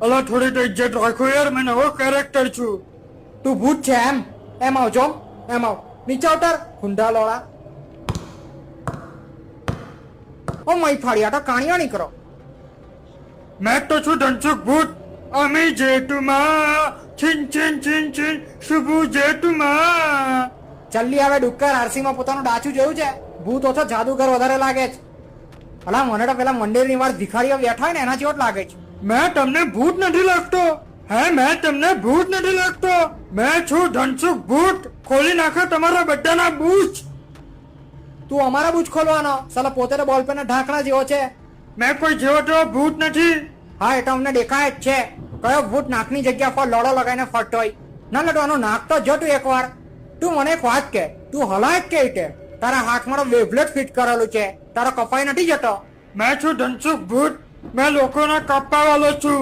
અલા થોડી તો ઇજ્જત રાખો યાર, મેં નવો કેરેક્ટર છું. તું ભૂત છે એમ આવ જો, એમ આવ નીચે ઉતર ગુંડા લોડા. ઓ મય ફાડ્યા તો કાણિયા નહીં કરો. મેં તો છું ધનસુખ ભૂત. અમે જેતુમાં છીન છીન છીન છીન શુભુ જેતુમાં. જલ્દી આવે ડુક્કર આરસી માં પોતાનું ડાચું જોયું છે? ભૂત ઓછો જાદુગર વધારે લાગે છે. અલા મને તો પેલા મંદિરની વાર ભિખારીઓ બેઠા હોય ને એના જેવો જ લાગે છે. મેં તમને ભૂત નથી લાગતો. હે મેં તમને ભૂત નથી લાગતો. મેં છું ધનસુખ ભૂત. ખોલી નાખો તમારા બધાના બૂચ. તું અમારા બૂચ ખોલવાનો? સાલા પોતે તો બોલપેન ના ઢાંકણા જેવો છે. મેં કોઈ જેવો તો ભૂત નથી. હા એ તો અમને દેખાય જ છે. કયો ભૂત નાકની જગ્યા પર લડો લગાવીને ફરતો હોય? ના લડવાનું નાક તો જો તું એકવાર. તું મને એક વાત કે, તું હલાય કે રીતે? તારા હાથમાં વેબ્લેટ ફિટ કરેલું છે, તારો કપાઈ નથી જતો? મેં છું ધનસુખ ભૂત. મેં લોકોના કાપવા વાળો છું.